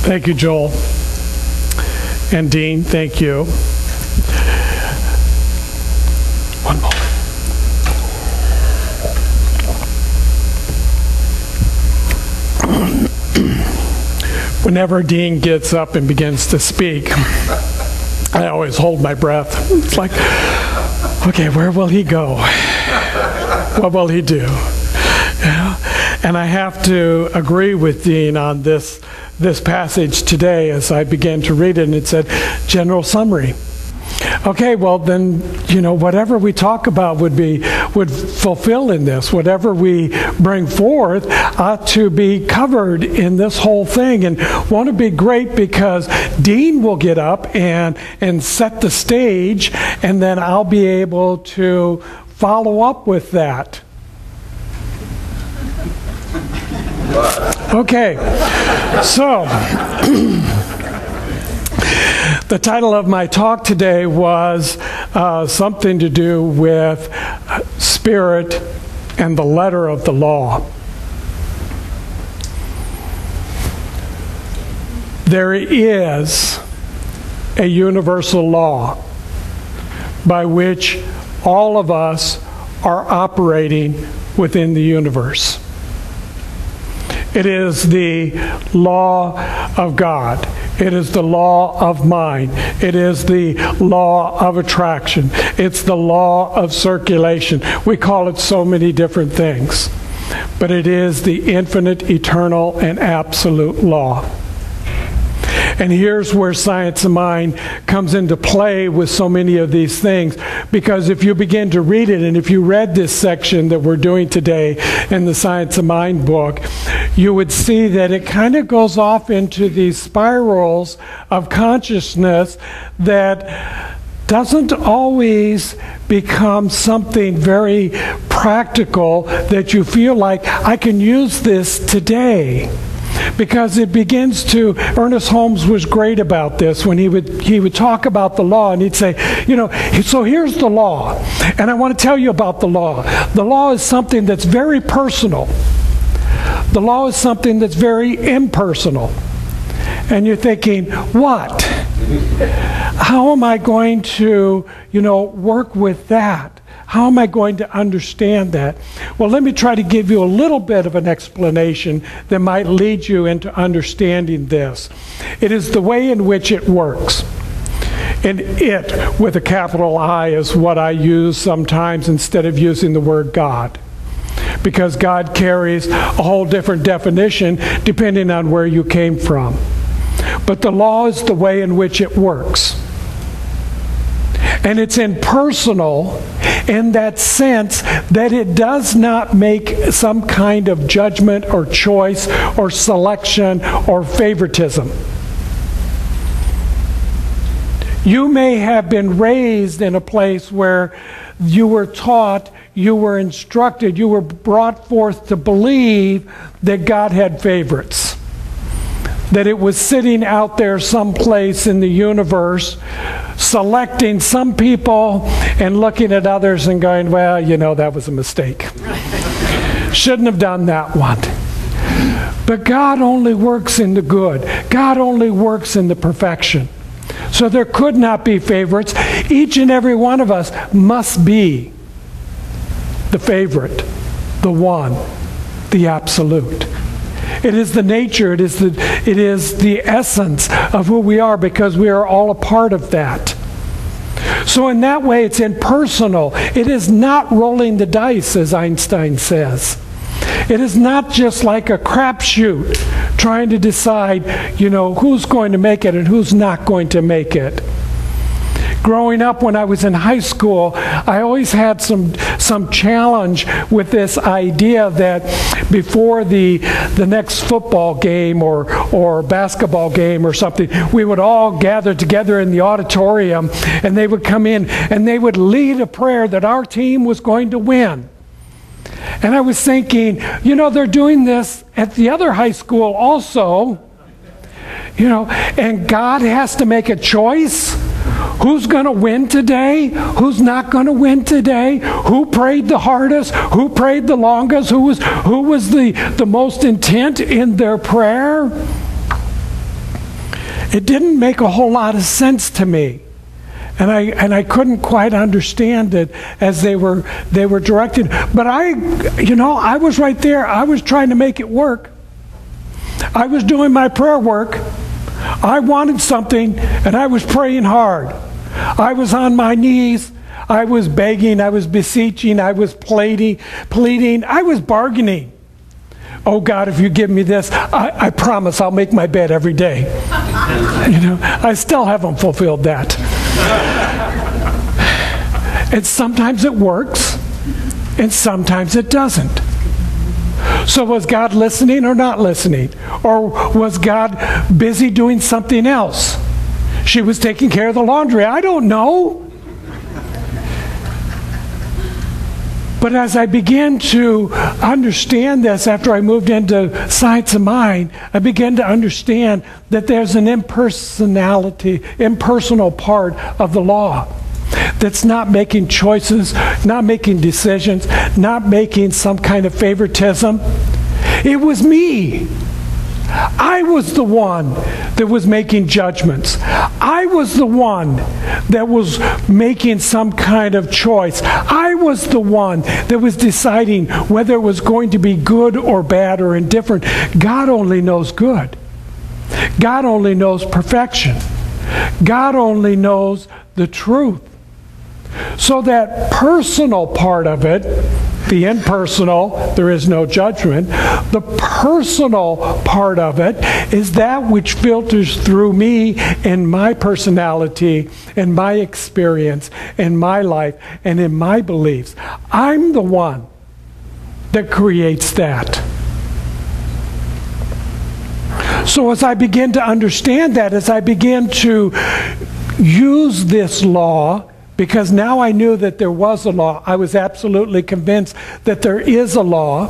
Thank you, Joel. And Dean, thank you. One moment. Whenever Dean gets up and begins to speak, I always hold my breath. It's like, okay, where will he go? What will he do? You know? And I have to agree with Dean on this passage today as I began to read it, and it said, general summary. Okay, well then, whatever we talk about would fulfill in this. Whatever we bring forth ought to be covered in this whole thing. And won't it be great, because Dean will get up and set the stage, and then I'll be able to follow up with that. Okay, so the title of my talk today was something to do with spirit and the letter of the law. There is a universal law by which all of us are operating within the universe. It is the law of God. It is the law of mind. It is the law of attraction. It's the law of circulation. We call it so many different things. But it is the infinite, eternal, and absolute law. And here's where science of mind comes into play with so many of these things. Because if you begin to read it, and if you read this section that we're doing today in the Science of Mind book, you would see that it kind of goes off into these spirals of consciousness that doesn't always become something very practical that you feel like, I can use this today. Because it begins to, Ernest Holmes was great about this when he would talk about the law, and he'd say, so here's the law, and I want to tell you about the law. The law is something that's very personal. The law is something that's very impersonal. And you're thinking, what? How am I going to, work with that? How am I going to understand that? Well, let me try to give you a little bit of an explanation that might lead you into understanding this. It is the way in which it works. And it, with a capital I, is what I use sometimes instead of using the word God. Because God carries a whole different definition depending on where you came from. But the law is the way in which it works. And it's impersonal in that sense that it does not make some kind of judgment or choice or selection or favoritism. You may have been raised in a place where you were taught, you were instructed, you were brought forth to believe that God had favorites. That it was sitting out there someplace in the universe, selecting some people and looking at others and going, well, that was a mistake. Shouldn't have done that one. But God only works in the good. God only works in the perfection. So there could not be favorites. Each and every one of us must be the favorite, the one, the absolute. It is the nature, it is the essence of who we are, because we are all a part of that. So in that way, it's impersonal. It is not rolling the dice, as Einstein says. It is not just like a crapshoot trying to decide, who's going to make it and who's not going to make it. Growing up, when I was in high school, I always had some challenge with this idea that before the next football game or basketball game or something, we would all gather together in the auditorium, and they would come in and they would lead a prayer that our team was going to win. And I was thinking, they're doing this at the other high school also, and God has to make a choice. Who's going to win today? Who's not going to win today? Who prayed the hardest? Who prayed the longest? Who was the most intent in their prayer? It didn't make a whole lot of sense to me. And I couldn't quite understand it as they were directed. But I was right there. I was trying to make it work. I was doing my prayer work. I wanted something, and I was praying hard. I was on my knees. I was begging. I was beseeching. I was pleading. I was bargaining. Oh God, if you give me this, I promise I'll make my bed every day. I still haven't fulfilled that. And sometimes it works, and sometimes it doesn't. So was God listening or not listening? Or was God busy doing something else? She was taking care of the laundry. I don't know. But as I began to understand this after I moved into Science of Mind, I began to understand that there's an impersonal part of the law that's not making choices, not making decisions, not making some kind of favoritism. It was me. I was the one that was making judgments. I was the one that was making some kind of choice. I was the one that was deciding whether it was going to be good or bad or indifferent. God only knows good. God only knows perfection. God only knows the truth. So that personal part of it, the impersonal, there is no judgment. The personal part of it is that which filters through me and my personality and my experience and my life and in my beliefs. I'm the one that creates that. So as I begin to understand that, as I begin to use this law, because now I knew that there was a law. I was absolutely convinced that there is a law,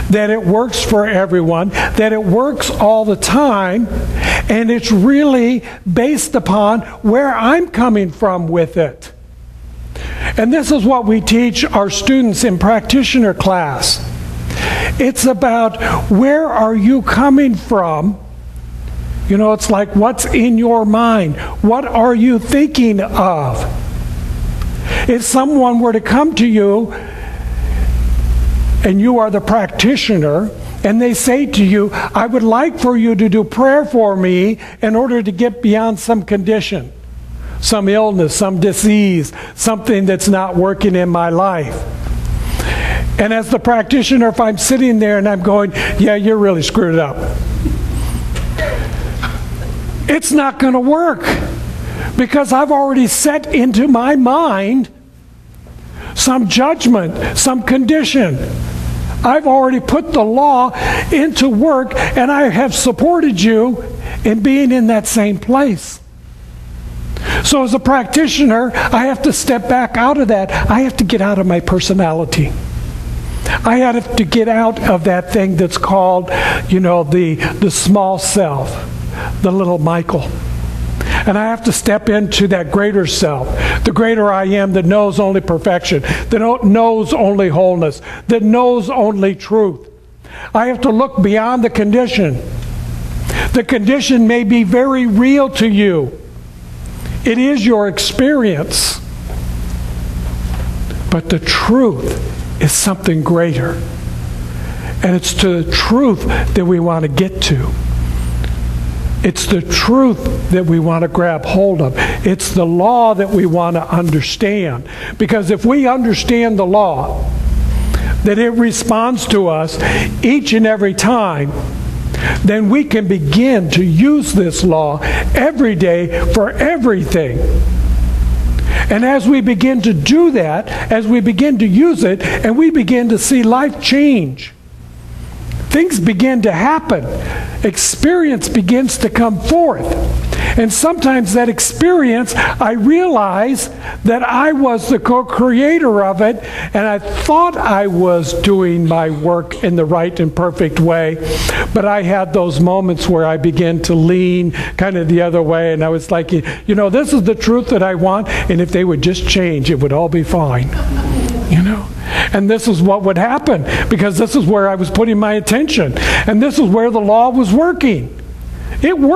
that it works for everyone, that it works all the time, and it's really based upon where I'm coming from with it. And this is what we teach our students in practitioner class. It's about where are you coming from. It's like what's in your mind. What are you thinking of? If someone were to come to you and you are the practitioner and they say to you, I would like for you to do prayer for me in order to get beyond some condition, some illness, some disease, something that's not working in my life. And as the practitioner, if I'm sitting there and I'm going, yeah, you're really screwed up, it's not going to work. Because I've already set into my mind some judgment, some condition. I've already put the law into work, and I have supported you in being in that same place. So as a practitioner, I have to step back out of that. I have to get out of my personality. I have to get out of that thing that's called, the small self, the little Michael. And I have to step into that greater self, the greater I am that knows only perfection, that knows only wholeness, that knows only truth. I have to look beyond the condition. The condition may be very real to you. It is your experience. But the truth is something greater. And it's to the truth that we want to get to. It's the truth that we want to grab hold of. It's the law that we want to understand. Because if we understand the law, that it responds to us each and every time, then we can begin to use this law every day for everything. And as we begin to do that, as we begin to use it, and we begin to see life change, things begin to happen. Experience begins to come forth. And sometimes that experience, I realize that I was the co-creator of it, and I thought I was doing my work in the right and perfect way. But I had those moments where I began to lean kind of the other way, and I was like, this is the truth that I want, and if they would just change, it would all be fine. And this is what would happen, because this is where I was putting my attention. And this is where the law was working. It worked.